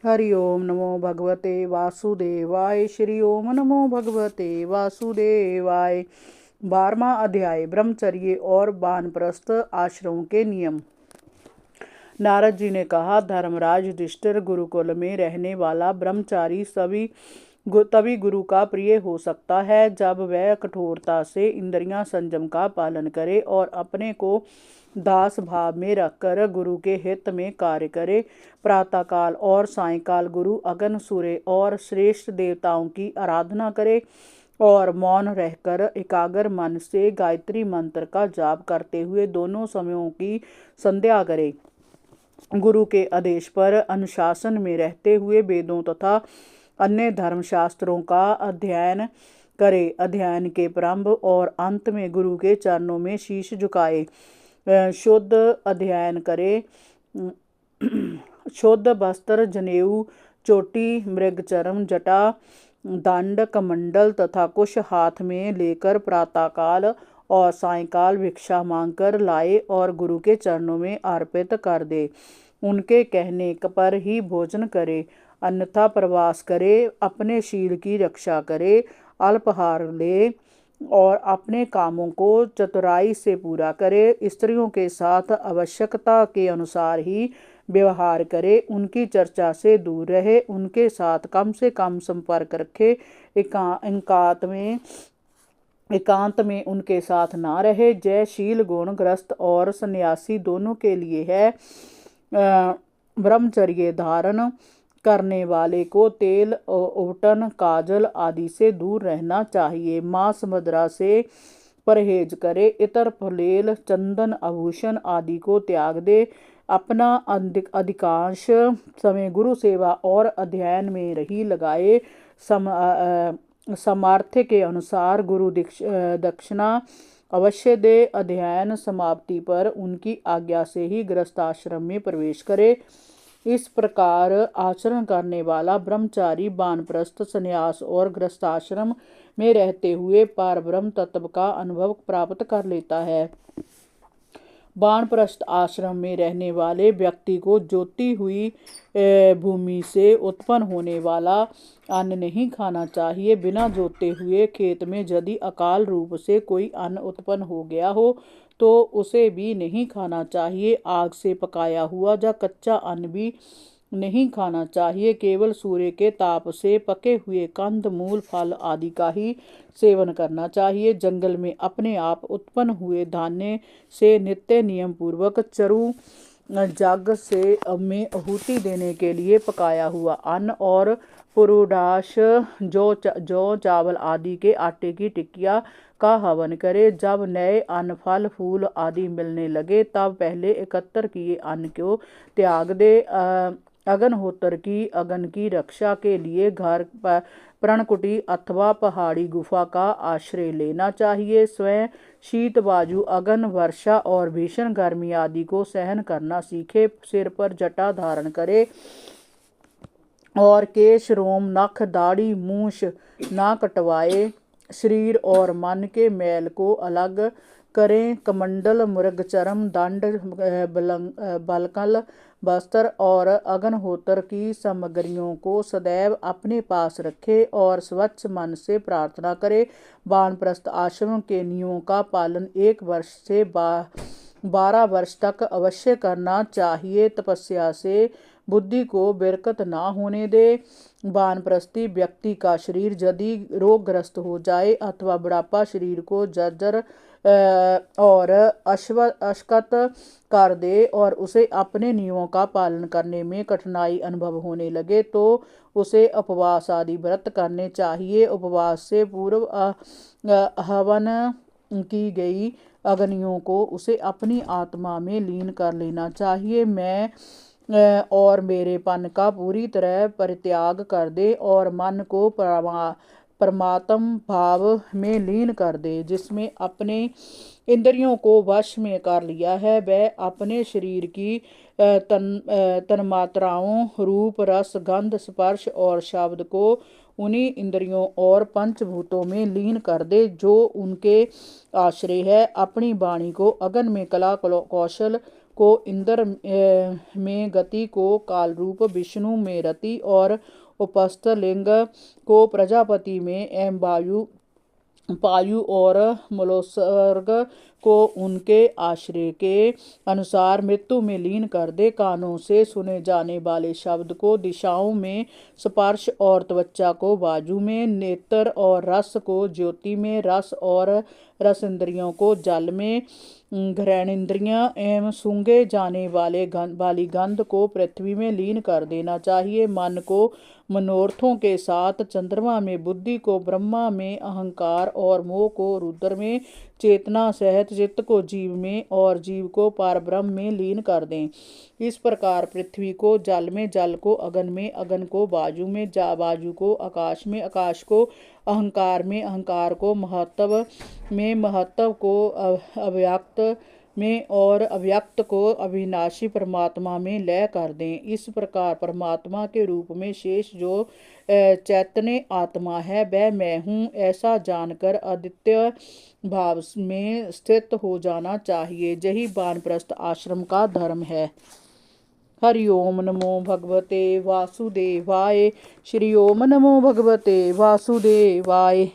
हरि ओम नमो भगवते वासुदेवाय। श्री ओम नमो भगवते वासुदेवाय। 12वां अध्याय ब्रह्मचर्य और वानप्रस्थ आश्रमों के नियम। नारद जी ने कहा, धर्मराज युधिष्ठिर, गुरुकुल में रहने वाला ब्रह्मचारी तभी गुरु का प्रिय हो सकता है जब वह कठोरता से इंद्रियां संयम का पालन करे और अपने को दास भाव में रखकर गुरु के हित में कार्य करे। प्रातःकाल और सायंकाल गुरु अगन सूर्य और श्रेष्ठ देवताओं की आराधना करे और मौन रहकर एकाग्र मन से गायत्री मंत्र का जाप करते हुए दोनों समयों की संध्या करे। गुरु के आदेश पर अनुशासन में रहते हुए वेदों तथा अन्य धर्मशास्त्रों का अध्ययन करे। अध्ययन के प्रारंभ और अंत में गुरु के चरणों में शीश झुकाए। शुद्ध अध्ययन करे। शुद्ध वस्त्र, जनेऊ, चोटी, मृगचर्म, जटा, दंड, कमंडल तथा कुश हाथ में लेकर प्रातःकाल और सायंकाल भिक्षा मांगकर लाए और गुरु के चरणों में अर्पित कर दे। उनके कहने पर ही भोजन करे, अन्यथा प्रवास करे। अपने शील की रक्षा करे, अल्पाहार ले और अपने कामों को चतुराई से पूरा करे। स्त्रियों के साथ आवश्यकता के अनुसार ही व्यवहार करे। उनकी चर्चा से दूर रहे, उनके साथ कम से कम संपर्क रखे। एकांत में उनके साथ ना रहे। जय शील गुण ग्रस्त और सन्यासी दोनों के लिए है। ब्रह्मचर्य धारण करने वाले को तेल, औटन, काजल आदि से दूर रहना चाहिए। मांस, मदिरा से परहेज करे। इतर फलेल, चंदन, आभूषण आदि को त्याग दे। अपना अधिकांश समय गुरु सेवा और अध्ययन में ही लगाए। सामर्थ्य के अनुसार गुरु दक्षिणा अवश्य दे। अध्ययन समाप्ति पर उनकी आज्ञा से ही गृहस्थाश्रम में प्रवेश करे। इस प्रकार आचरण करने वाला ब्रह्मचारी वानप्रस्थ, संन्यास और गृहस्थाश्रम में रहते हुए परब्रह्म तत्व का अनुभव प्राप्त कर लेता है। वानप्रस्थ आश्रम में रहने वाले व्यक्ति को जोती हुई भूमि से उत्पन्न होने वाला अन्न नहीं खाना चाहिए। बिना जोते हुए खेत में यदि अकाल रूप से कोई अन्न उत्पन्न हो गया हो तो उसे भी नहीं खाना चाहिए। आग से पकाया हुआ या कच्चा अन्न भी नहीं खाना चाहिए। केवल सूर्य के ताप से पके हुए कंद, मूल, फल आदि का ही सेवन करना चाहिए। जंगल में अपने आप उत्पन्न हुए धान्य से नित्य नियम पूर्वक चरु जग से में आहुति देने के लिए पकाया हुआ अन्न और पुरुडाश, जौ, चावल आदि के आटे की टिक्किया का हवन करे। जब नए अन्न, फल, फूल आदि मिलने लगे तब पहले एकत्र किए अन्न को त्याग दे। अग्निहोत्र की अग्नि की रक्षा के लिए घर, पर्णकुटी अथवा पहाड़ी गुफा का आश्रय लेना चाहिए। स्वयं शीत, वायु, अग्नि, वर्षा और भीषण गर्मी आदि को सहन करना सीखे। सिर पर जटा धारण करे और केश, रोम, नख, दाढ़ी, मूछ ना कटवाए। शरीर और मन के मैल को अलग करें। कमंडल, मृगचर्म, दंड, बलकल, वस्त्र और अग्निहोत्र की सामग्रियों को सदैव अपने पास रखे और स्वच्छ मन से प्रार्थना करे। वानप्रस्थ आश्रम के नियमों का पालन 1 वर्ष से 12 वर्ष तक अवश्य करना चाहिए। तपस्या से बुद्धि को बिरकत ना होने दे। वानप्रस्थी व्यक्ति का शरीर यदि रोगग्रस्त हो जाए अथवा बुढ़ापा शरीर को जर्जर और अशक्त कर दे और उसे अपने नियमों का पालन करने में कठिनाई अनुभव होने लगे तो उसे उपवास आदि व्रत करने चाहिए। उपवास से पूर्व हवन की गई अग्नियों को उसे अपनी आत्मा में लीन कर लेना चाहिए। मैं और मेरेपन का पूरी तरह परित्याग कर दे और मन को परमात्म भाव में लीन कर दे। जिसमें अपने इंद्रियों को वश में कर लिया है वह अपने शरीर की तन्मात्राओं, रूप, रस, गंध, स्पर्श और शब्द को उन्हीं इंद्रियों और पंचभूतों में लीन कर दे जो उनके आश्रय है। अपनी वाणी को अग्नि में कला, कौशल, को इंद्र में गति को काल रूप, विष्णु में रति और उपस्थ लिंग को प्रजापति में एवं पायु और मलोत्सर्ग को उनके आश्रय के अनुसार मृत्यु में लीन कर दे। कानों से सुने जाने वाले शब्द को दिशाओं में, स्पर्श और त्वचा को बाजू में, नेत्र और रस को ज्योति में, रस और रस इंद्रियों को जल में, घ्राणेन्द्रियां एवं सूंघे जाने वाली गंध को पृथ्वी में लीन कर देना चाहिए। मन को मनोर्थों के साथ चंद्रमा में, बुद्धि को ब्रह्मा में, अहंकार और मोह को रुद्र में, चेतना सहित चित्त को जीव में और जीव को पारब्रह्म में लीन कर दें। इस प्रकार पृथ्वी को जल में, जल को अगन में, अगन को बाजू में, बाजू को आकाश में, आकाश को अहंकार में, अहंकार को महत्व में, महत्व को अव्यक्त में और अव्यक्त को अविनाशी परमात्मा में लय कर दें। इस प्रकार परमात्मा के रूप में शेष जो चैतन्य आत्मा है वह मैं हूँ ऐसा जानकर अद्वितीय भाव में स्थित हो जाना चाहिए। यही वानप्रस्थ आश्रम का धर्म है। हरि ओम नमो भगवते वासुदेवाय। श्री ओम नमो भगवते वासुदेवाय।